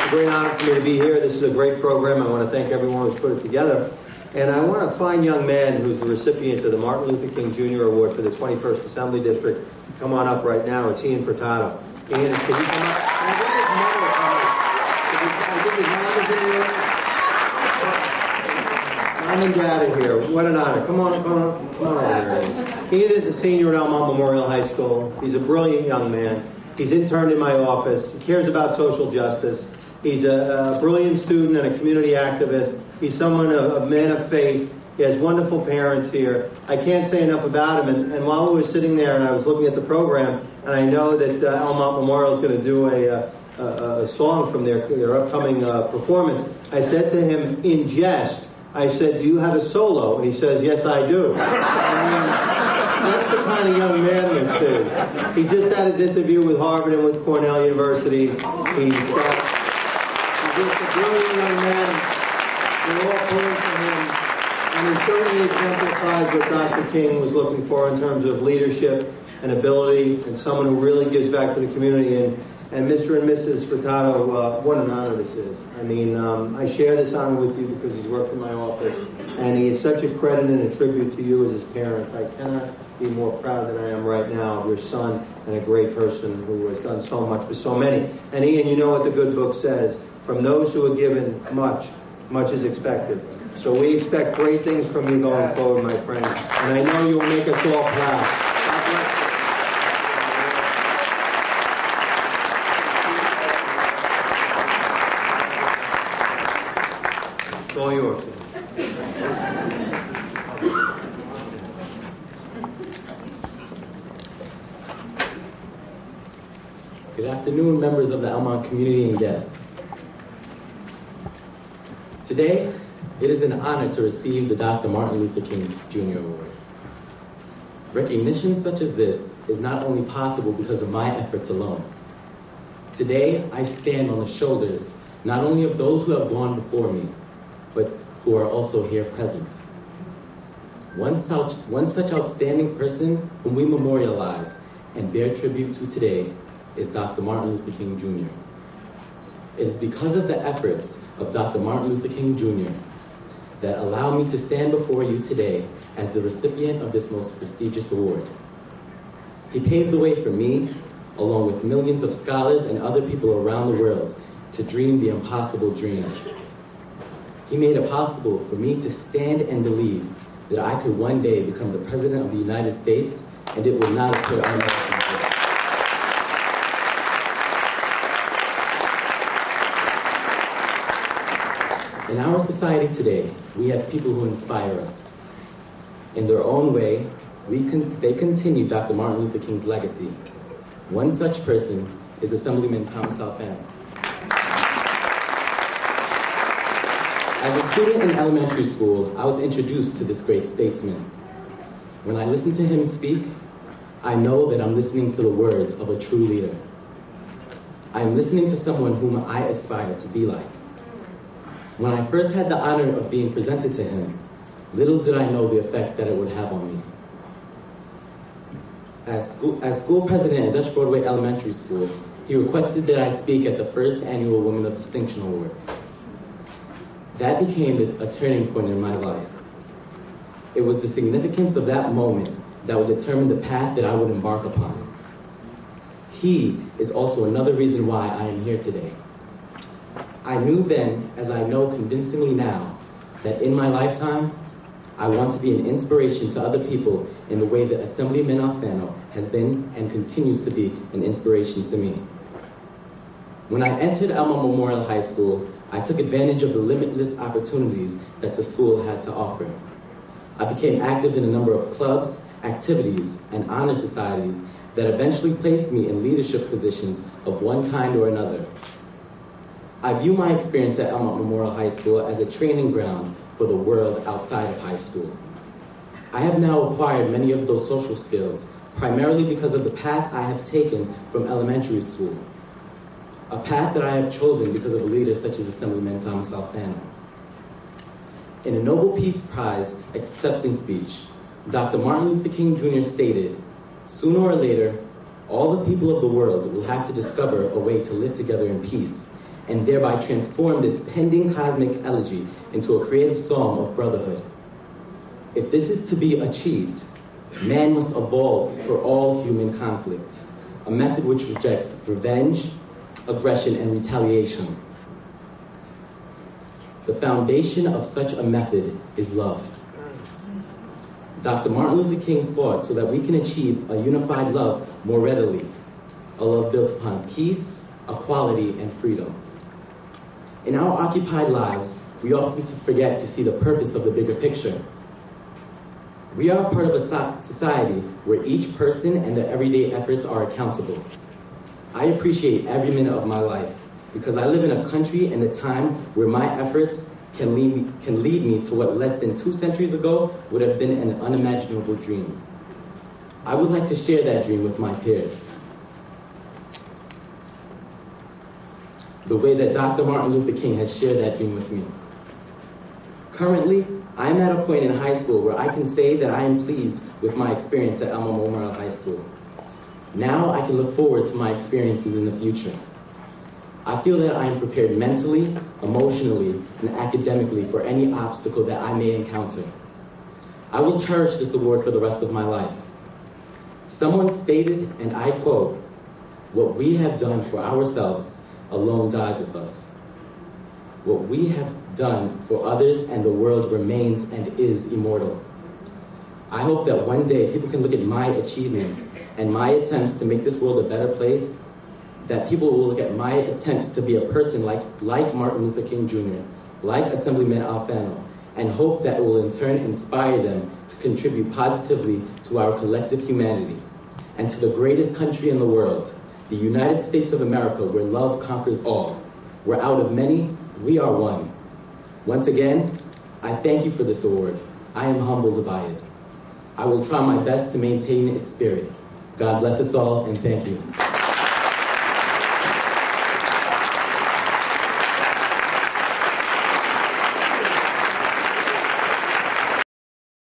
a great honor for me to be here. This is a great program. I want to thank everyone who's put it together. And I want a fine young man who's the recipient of the Martin Luther King Jr. Award for the 21st Assembly District. Come on up right now. It's Ian Feurtado. Ian, can you come up? And I think his mother will come up. I think his mother's in here. Mom and Dad are here. What an honor. Come on over here. Ian is a senior at Elmont Memorial High School. He's a brilliant young man. He's interned in my office. He cares about social justice. He's a brilliant student and a community activist. He's someone, a man of faith. He has wonderful parents here. I can't say enough about him. And while we were sitting there and I was looking at the program, and I know that Elmont Memorial is going to do a song from their upcoming performance, I said to him in jest, I said, "Do you have a solo?" And he says, "Yes, I do." That's the kind of young man this is. He just had his interview with Harvard and with Cornell universities. He's just a brilliant young man. We're all pulling for him. And he certainly exemplifies what Dr. King was looking for in terms of leadership and ability, and someone who really gives back to the community. And Mr. and Mrs. Feurtado, what an honor this is. I mean, I share this honor with you because he's worked in my office, and he is such a credit and a tribute to you as his parents. I cannot be more proud than I am right now of your son and a great person who has done so much for so many. And Ian, you know what the good book says, from those who are given much, much is expected. So we expect great things from you going forward, my friend, and I know you'll make us all proud. God bless you. It's all yours. Good afternoon, members of the Elmont community and guests. Today, it is an honor to receive the Dr. Martin Luther King Jr. Award. Recognition such as this is not only possible because of my efforts alone. Today, I stand on the shoulders not only of those who have gone before me, but who are also here present. One such outstanding person whom we memorialize and bear tribute to today is Dr. Martin Luther King Jr. It is because of the efforts of Dr. Martin Luther King Jr. that allow me to stand before you today as the recipient of this most prestigious award. He paved the way for me, along with millions of scholars and other people around the world, to dream the impossible dream. He made it possible for me to stand and believe that I could one day become the President of the United States, and it would not occur unmercifully. In our society today, we have people who inspire us. In their own way, they continue Dr. Martin Luther King's legacy. One such person is Assemblyman Thomas Alfano. As a student in elementary school, I was introduced to this great statesman. When I listen to him speak, I know that I'm listening to the words of a true leader. I am listening to someone whom I aspire to be like. When I first had the honor of being presented to him, little did I know the effect that it would have on me. As school president at Dutch Broadway Elementary School, he requested that I speak at the first annual Women of Distinction Awards. That became a turning point in my life. It was the significance of that moment that would determine the path that I would embark upon. He is also another reason why I am here today. I knew then, as I know convincingly now, that in my lifetime, I want to be an inspiration to other people in the way that Assemblyman Alfano has been and continues to be an inspiration to me. When I entered Elmont Memorial High School, I took advantage of the limitless opportunities that the school had to offer. I became active in a number of clubs, activities, and honor societies that eventually placed me in leadership positions of one kind or another. I view my experience at Elmont Memorial High School as a training ground for the world outside of high school. I have now acquired many of those social skills, primarily because of the path I have taken from elementary school, a path that I have chosen because of leaders such as Assemblyman Thomas Alfano. In a Nobel Peace Prize acceptance speech, Dr. Martin Luther King Jr. stated, "Sooner or later, all the people of the world will have to discover a way to live together in peace, and thereby transform this pending cosmic elegy into a creative psalm of brotherhood. If this is to be achieved, man must evolve for all human conflict, a method which rejects revenge, aggression, and retaliation. The foundation of such a method is love. Dr. Martin Luther King fought so that we can achieve a unified love more readily, a love built upon peace, equality, and freedom. In our occupied lives, we often forget to see the purpose of the bigger picture. We are part of a society where each person and their everyday efforts are accountable. I appreciate every minute of my life because I live in a country and a time where my efforts can lead me to what less than 2 centuries ago would have been an unimaginable dream. I would like to share that dream with my peers. The way that Dr. Martin Luther King has shared that dream with me. Currently, I'm at a point in high school where I can say that I am pleased with my experience at Elmont Memorial High School. Now I can look forward to my experiences in the future. I feel that I am prepared mentally, emotionally, and academically for any obstacle that I may encounter. I will cherish this award for the rest of my life. Someone stated, and I quote, "What we have done for ourselves alone dies with us. What we have done for others and the world remains and is immortal." I hope that one day people can look at my achievements and my attempts to make this world a better place, that people will look at my attempts to be a person like Martin Luther King Jr., like Assemblyman Alfano, and hope that it will in turn inspire them to contribute positively to our collective humanity and to the greatest country in the world, the United States of America, where love conquers all. Where out of many, we are one. Once again, I thank you for this award. I am humbled by it. I will try my best to maintain its spirit. God bless us all, and thank you.